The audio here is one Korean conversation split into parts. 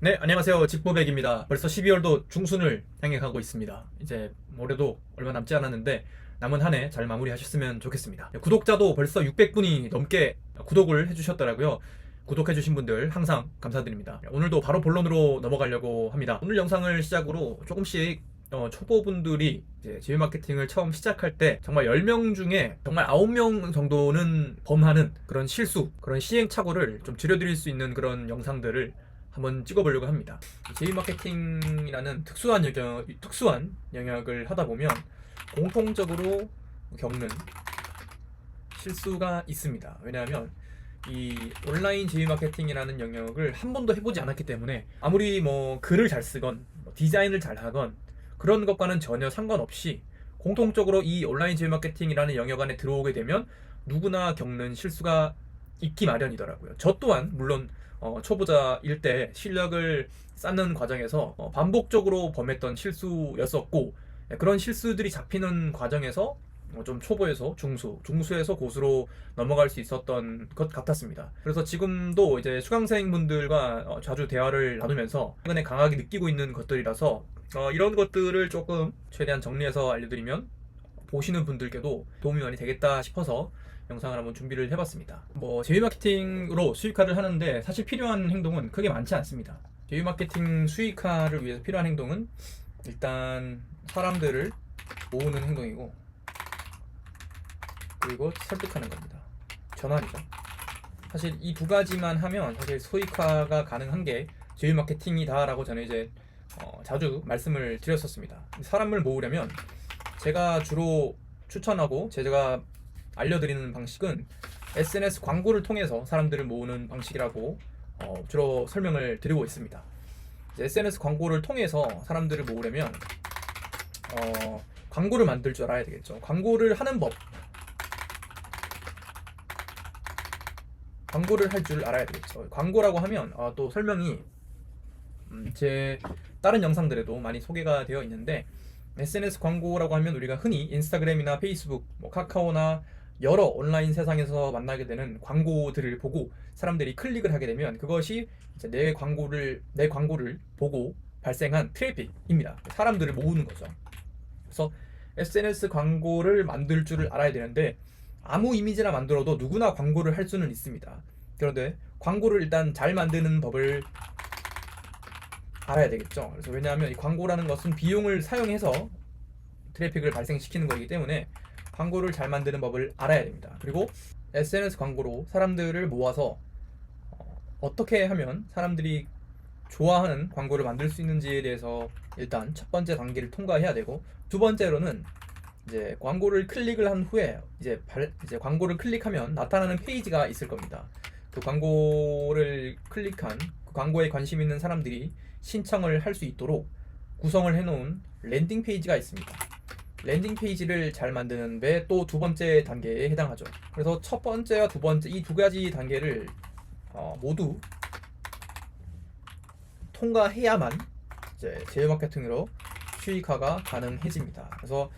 네, 안녕하세요. 직보백입니다. 벌써 12월도 중순을 향해 가고 있습니다. 이제 올해도 얼마 남지 않았는데 남은 한 해 잘 마무리하셨으면 좋겠습니다. 구독자도 벌써 600분이 넘게 구독을 해주셨더라고요. 구독해주신 분들 항상 감사드립니다. 오늘도 바로 본론으로 넘어가려고 합니다. 오늘 영상을 시작으로 조금씩 초보분들이 이제 제휴 마케팅을 처음 시작할 때 정말 10명 중에 정말 9명 정도는 범하는 그런 실수, 그런 시행착오를 좀 줄여드릴 수 있는 그런 영상들을 한번 찍어보려고 합니다. 제휴 마케팅이라는 특수한 영역을 하다 보면 공통적으로 겪는 실수가 있습니다. 왜냐하면 이 온라인 제휴 마케팅이라는 영역을 한 번도 해보지 않았기 때문에 아무리 뭐 글을 잘 쓰건 디자인을 잘 하건 그런 것과는 전혀 상관없이 공통적으로 이 온라인 제휴 마케팅이라는 영역 안에 들어오게 되면 누구나 겪는 실수가 있기 마련이더라고요. 저 또한 물론 초보자일 때 실력을 쌓는 과정에서 반복적으로 범했던 실수였었고, 그런 실수들이 잡히는 과정에서 좀 초보에서 중수에서 고수로 넘어갈 수 있었던 것 같았습니다. 그래서 지금도 이제 수강생분들과 자주 대화를 나누면서 최근에 강하게 느끼고 있는 것들이라서 이런 것들을 조금 최대한 정리해서 알려드리면 보시는 분들께도 도움이 많이 되겠다 싶어서 영상을 한번 준비를 해봤습니다. 제휴 마케팅으로 수익화를 하는데 사실 필요한 행동은 크게 많지 않습니다. 제휴 마케팅 수익화를 위해서 필요한 행동은 일단 사람들을 모으는 행동이고, 그리고 설득하는 겁니다. 전환이죠. 사실 이 두 가지만 하면 사실 수익화가 가능한 게 제휴 마케팅이다 라고 저는 이제 자주 말씀을 드렸었습니다. 사람을 모으려면 제가 주로 추천하고 제가 알려드리는 방식은 SNS 광고를 통해서 사람들을 모으는 방식이라고 주로 설명을 드리고 있습니다. SNS 광고를 통해서 사람들을 모으려면 광고를 만들 줄 알아야 되겠죠. 광고를 하는 법, 광고를 할 줄 알아야 되겠죠. 광고라고 하면 또 설명이 제 다른 영상들에도 많이 소개가 되어 있는데, SNS 광고라고 하면 우리가 흔히 인스타그램이나 페이스북, 카카오나 여러 온라인 세상에서 만나게 되는 광고들을 보고 사람들이 클릭을 하게 되면 그것이 이제 내 광고를 보고 발생한 트래픽입니다. 사람들을 모으는 거죠. 그래서 SNS 광고를 만들 줄을 알아야 되는데, 아무 이미지나 만들어도 누구나 광고를 할 수는 있습니다. 그런데 광고를 일단 잘 만드는 법을 알아야 되겠죠. 그래서 왜냐하면 이 광고라는 것은 비용을 사용해서 트래픽을 발생시키는 거기 때문에 광고를 잘 만드는 법을 알아야 됩니다. 그리고 SNS 광고로 사람들을 모아서 어떻게 하면 사람들이 좋아하는 광고를 만들 수 있는지에 대해서 일단 첫 번째 단계를 통과해야 되고, 두 번째로는 이제 광고를 클릭을 한 후에 이제 광고를 클릭하면 나타나는 페이지가 있을 겁니다. 그 광고를 클릭한 그 광고에 관심 있는 사람들이 신청을 할 수 있도록 구성을 해놓은 랜딩 페이지가 있습니다. 랜딩 페이지를 잘 만드는 게 또 두 번째 단계에 해당하죠. 그래서 첫 번째와 두 번째 이 두 가지 단계를 모두 통과해야만 이제 제휴 마케팅으로 수익화가 가능해집니다. 그래서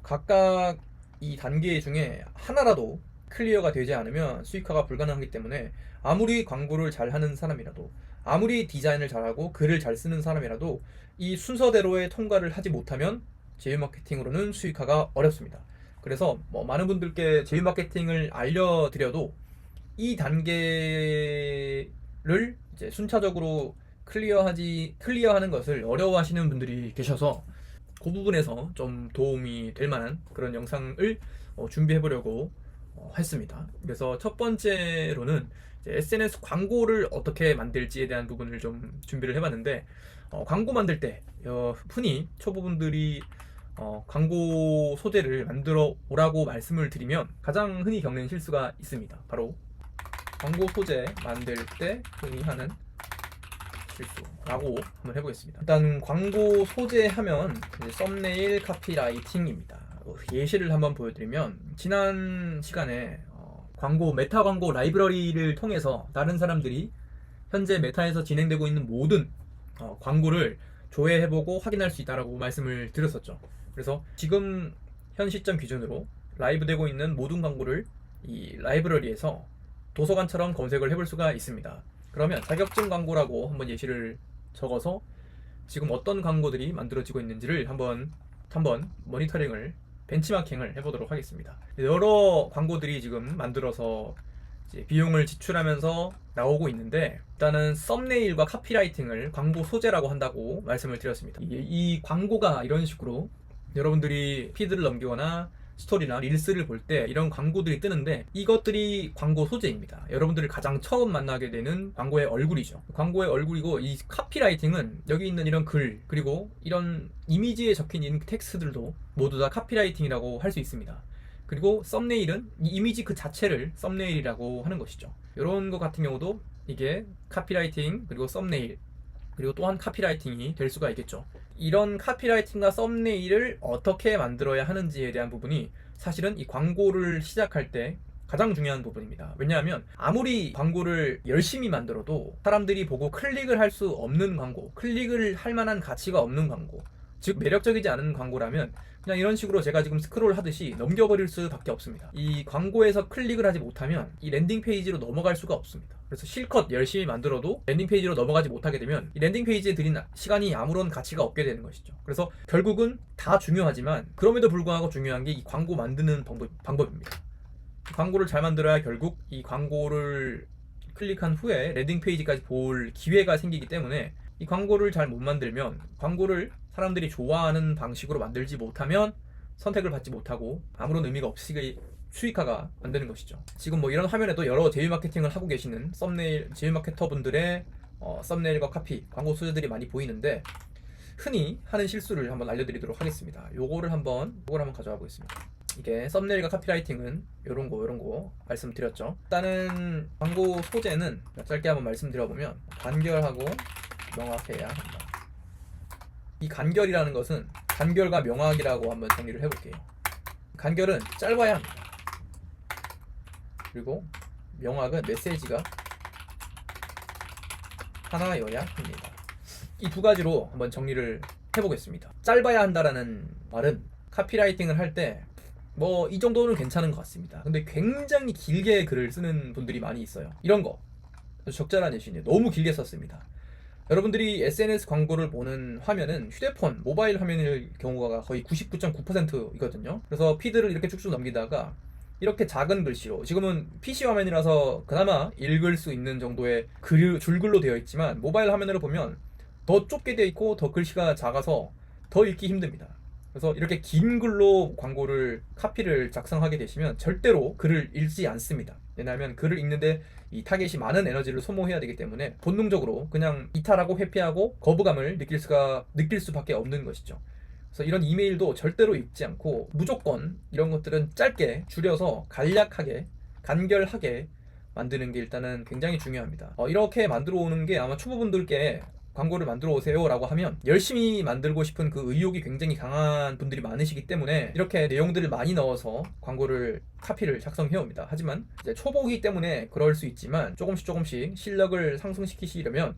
각각 이 단계 중에 하나라도 클리어가 되지 않으면 수익화가 불가능하기 때문에 아무리 광고를 잘 하는 사람이라도, 아무리 디자인을 잘하고 글을 잘 쓰는 사람이라도 이 순서대로의 통과를 하지 못하면 제휴 마케팅으로는 수익화가 어렵습니다. 그래서 많은 분들께 제휴 마케팅을 알려드려도 이 단계를 이제 순차적으로 클리어하는 것을 어려워하시는 분들이 계셔서 그 부분에서 좀 도움이 될 만한 그런 영상을 준비해 보려고 했습니다. 그래서 첫 번째로는 SNS 광고를 어떻게 만들지에 대한 부분을 좀 준비를 해봤는데, 광고 만들 때 흔히 초보분들이 광고 소재를 만들어 오라고 말씀을 드리면 가장 흔히 겪는 실수가 있습니다. 바로 광고 소재 만들 때 흔히 하는 실수라고 한번 해보겠습니다. 일단 광고 소재 하면 썸네일 카피라이팅입니다. 예시를 한번 보여드리면, 지난 시간에 메타 광고 라이브러리를 통해서 다른 사람들이 현재 메타에서 진행되고 있는 모든 광고를 조회해보고 확인할 수 있다라고 말씀을 드렸었죠. 그래서 지금 현 시점 기준으로 라이브 되고 있는 모든 광고를 이 라이브러리에서 도서관처럼 검색을 해볼 수가 있습니다. 그러면 자격증 광고라고 한번 예시를 적어서 지금 어떤 광고들이 만들어지고 있는지를 한번 모니터링을 벤치마킹을 해보도록 하겠습니다. 여러 광고들이 지금 만들어서 이제 비용을 지출하면서 나오고 있는데, 일단은 썸네일과 카피라이팅을 광고 소재라고 한다고 말씀을 드렸습니다. 이 광고가 이런 식으로 여러분들이 피드를 넘기거나 스토리나 릴스를 볼 때 이런 광고들이 뜨는데, 이것들이 광고 소재입니다. 여러분들이 가장 처음 만나게 되는 광고의 얼굴이죠. 광고의 얼굴이고, 이 카피라이팅은 여기 있는 이런 글, 그리고 이런 이미지에 적힌 이 텍스트들도 모두 다 카피라이팅이라고 할 수 있습니다. 그리고 썸네일은 이 이미지 그 자체를 썸네일이라고 하는 것이죠. 이런 것 같은 경우도 이게 카피라이팅, 그리고 썸네일, 그리고 또한 카피라이팅이 될 수가 있겠죠. 이런 카피라이팅과 썸네일을 어떻게 만들어야 하는지에 대한 부분이 사실은 이 광고를 시작할 때 가장 중요한 부분입니다. 왜냐하면 아무리 광고를 열심히 만들어도 사람들이 보고 클릭을 할 수 없는 광고, 클릭을 할 만한 가치가 없는 광고, 즉 매력적이지 않은 광고라면 그냥 이런 식으로 제가 지금 스크롤 하듯이 넘겨버릴 수밖에 없습니다. 이 광고에서 클릭을 하지 못하면 이 랜딩 페이지로 넘어갈 수가 없습니다. 그래서 실컷 열심히 만들어도 랜딩 페이지로 넘어가지 못하게 되면 이 랜딩 페이지에 들인 시간이 아무런 가치가 없게 되는 것이죠. 그래서 결국은 다 중요하지만 그럼에도 불구하고 중요한 게 이 광고 만드는 방법입니다. 광고를 잘 만들어야 결국 이 광고를 클릭한 후에 랜딩 페이지까지 볼 기회가 생기기 때문에, 이 광고를 잘 못 만들면, 광고를 사람들이 좋아하는 방식으로 만들지 못하면 선택을 받지 못하고 아무런 의미가 없이 수익화가 안 되는 것이죠. 지금 뭐 이런 화면에도 여러 제휴 마케팅을 하고 계시는 썸네일 제휴 마케터 분들의 썸네일과 카피, 광고 소재들이 많이 보이는데, 흔히 하는 실수를 한번 알려드리도록 하겠습니다. 요거를 한번 가져와 보겠습니다. 이게 썸네일과 카피라이팅은 요런 거 말씀드렸죠. 일단은 광고 소재는 짧게 한번 말씀드려보면 간결하고 명확해야 한다. 이 간결이라는 것은 간결과 명확이라고 한번 정리를 해볼게요. 간결은 짧아야 합니다. 그리고 명확은 메시지가 하나여야 합니다. 이 두 가지로 한번 정리를 해보겠습니다. 짧아야 한다라는 말은 카피라이팅을 할 때 뭐 이 정도는 괜찮은 것 같습니다. 근데 굉장히 길게 글을 쓰는 분들이 많이 있어요. 이런 거 적절한 예시네요. 너무 길게 썼습니다. 여러분들이 SNS 광고를 보는 화면은 휴대폰, 모바일 화면일 경우가 거의 99.9%이거든요. 그래서 피드를 이렇게 쭉쭉 넘기다가 이렇게 작은 글씨로, 지금은 PC 화면이라서 그나마 읽을 수 있는 정도의 줄글로 되어 있지만, 모바일 화면으로 보면 더 좁게 되어 있고 더 글씨가 작아서 더 읽기 힘듭니다. 그래서 이렇게 긴 글로 광고를 카피를 작성하게 되시면 절대로 글을 읽지 않습니다. 왜냐하면 글을 읽는데 이 타겟이 많은 에너지를 소모해야 되기 때문에 본능적으로 그냥 이탈하고 회피하고 거부감을 느낄 수밖에 없는 것이죠. 그래서 이런 이메일도 절대로 읽지 않고 무조건 이런 것들은 짧게 줄여서 간략하게 간결하게 만드는 게 일단은 굉장히 중요합니다. 이렇게 만들어 오는 게 아마 초보분들께 광고를 만들어 오세요 라고 하면 열심히 만들고 싶은 그 의욕이 굉장히 강한 분들이 많으시기 때문에 이렇게 내용들을 많이 넣어서 광고를 카피를 작성해 옵니다. 하지만 이제 초보기 때문에 그럴 수 있지만 조금씩 실력을 상승시키시려면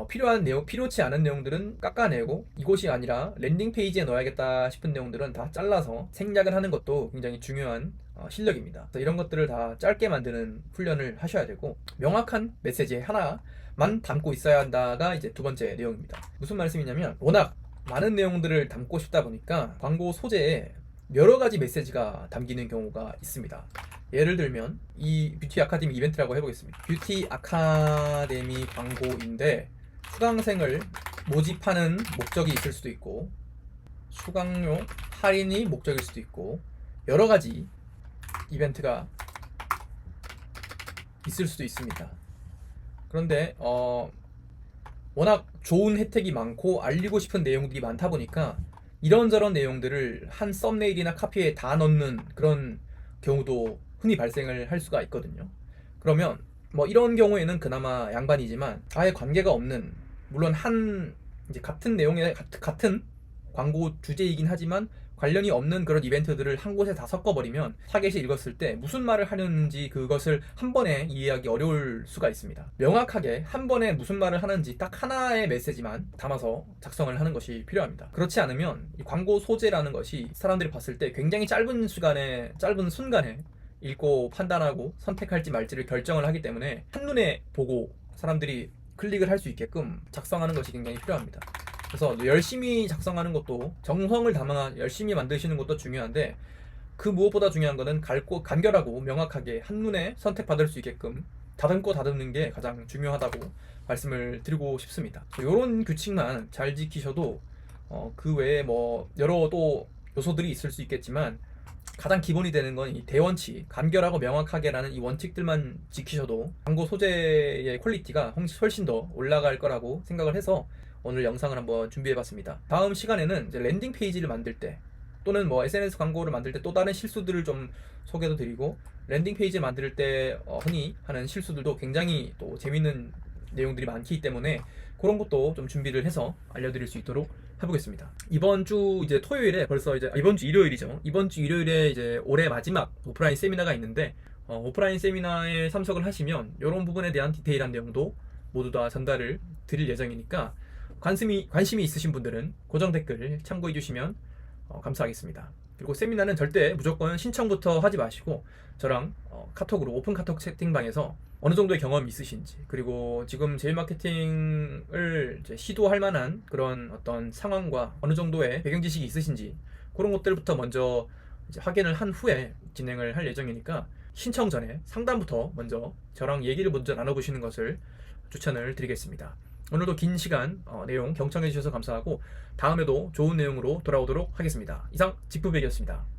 필요한 내용, 필요치 않은 내용들은 깎아내고, 이곳이 아니라 랜딩 페이지에 넣어야겠다 싶은 내용들은 다 잘라서 생략을 하는 것도 굉장히 중요한 실력입니다. 그래서 이런 것들을 다 짧게 만드는 훈련을 하셔야 되고, 명확한 메시지 하나만 담고 있어야 한다가 이제 두 번째 내용입니다. 무슨 말씀이냐면, 워낙 많은 내용들을 담고 싶다 보니까 광고 소재에 여러 가지 메시지가 담기는 경우가 있습니다. 예를 들면 이 뷰티 아카데미 이벤트라고 해보겠습니다. 뷰티 아카데미 광고인데 수강생을 모집하는 목적이 있을 수도 있고, 수강료 할인이 목적일 수도 있고, 여러 가지 이벤트가 있을 수도 있습니다. 그런데 워낙 좋은 혜택이 많고 알리고 싶은 내용들이 많다 보니까 이런저런 내용들을 한 썸네일이나 카피에 다 넣는 그런 경우도 흔히 발생을 할 수가 있거든요. 그러면 뭐 이런 경우에는 그나마 양반이지만, 아예 관계가 없는, 물론 이제 같은 내용의 같은 광고 주제이긴 하지만 관련이 없는 그런 이벤트들을 한 곳에 다 섞어버리면 타겟이 읽었을 때 무슨 말을 하는지 그것을 한 번에 이해하기 어려울 수가 있습니다. 명확하게 한 번에 무슨 말을 하는지 딱 하나의 메시지만 담아서 작성을 하는 것이 필요합니다. 그렇지 않으면 이 광고 소재라는 것이 사람들이 봤을 때 굉장히 짧은 순간에 읽고 판단하고 선택할지 말지를 결정을 하기 때문에 한눈에 보고 사람들이 클릭을 할 수 있게끔 작성하는 것이 굉장히 필요합니다. 그래서 열심히 작성하는 것도, 정성을 담아 열심히 만드시는 것도 중요한데, 그 무엇보다 중요한 거는 간결하고 명확하게 한눈에 선택받을 수 있게끔 다듬고 다듬는 게 가장 중요하다고 말씀을 드리고 싶습니다. 이런 규칙만 잘 지키셔도 그 외에 뭐 여러 또 요소들이 있을 수 있겠지만, 가장 기본이 되는 건 이 대원칙, 간결하고 명확하게라는 이 원칙들만 지키셔도 광고 소재의 퀄리티가 훨씬 더 올라갈 거라고 생각을 해서 오늘 영상을 한번 준비해봤습니다. 다음 시간에는 이제 랜딩 페이지를 만들 때, 또는 뭐 SNS 광고를 만들 때 또 다른 실수들을 좀 소개도 드리고, 랜딩 페이지 만들 때 흔히 하는 실수들도 굉장히 또 재밌는 내용들이 많기 때문에 그런 것도 좀 준비를 해서 알려드릴 수 있도록 해보겠습니다. 이번 주 이제 토요일에, 벌써 이제 이번 주 일요일이죠. 이번 주 일요일에 이제 올해 마지막 오프라인 세미나가 있는데, 오프라인 세미나에 참석을 하시면 이런 부분에 대한 디테일한 내용도 모두 다 전달을 드릴 예정이니까, 관심이 있으신 분들은 고정 댓글 참고해 주시면 감사하겠습니다. 그리고 세미나는 절대 무조건 신청부터 하지 마시고, 저랑 카톡으로, 오픈 카톡 채팅방에서 어느 정도의 경험이 있으신지, 그리고 지금 제휴 마케팅을 이제 시도할 만한 그런 어떤 상황과 어느 정도의 배경 지식이 있으신지, 그런 것들부터 먼저 이제 확인을 한 후에 진행을 할 예정이니까, 신청 전에 상담부터 먼저 저랑 얘기를 먼저 나눠보시는 것을 추천을 드리겠습니다. 오늘도 긴 시간 내용 경청해 주셔서 감사하고, 다음에도 좋은 내용으로 돌아오도록 하겠습니다. 이상 직부백이었습니다.